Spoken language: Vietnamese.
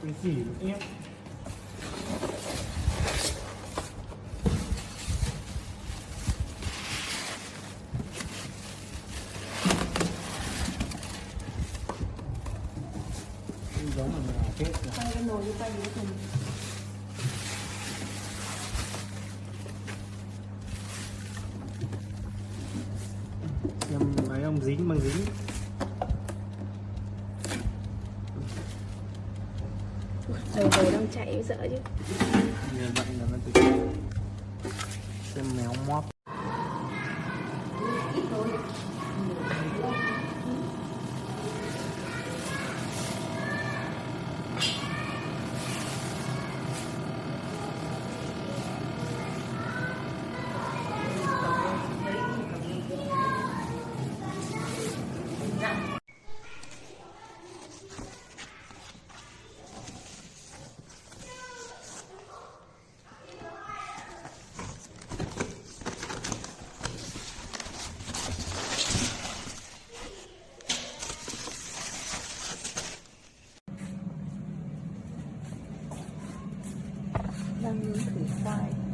cái gì mà ép. Giống mà chết rồi. Quay cái nồi đi, quay đi cùng. Em ấy ông dính bằng dính. Đồng hồ đang chạy sợ chứ. Như vậy là nó tự xem méo móp. Đang thử khoai.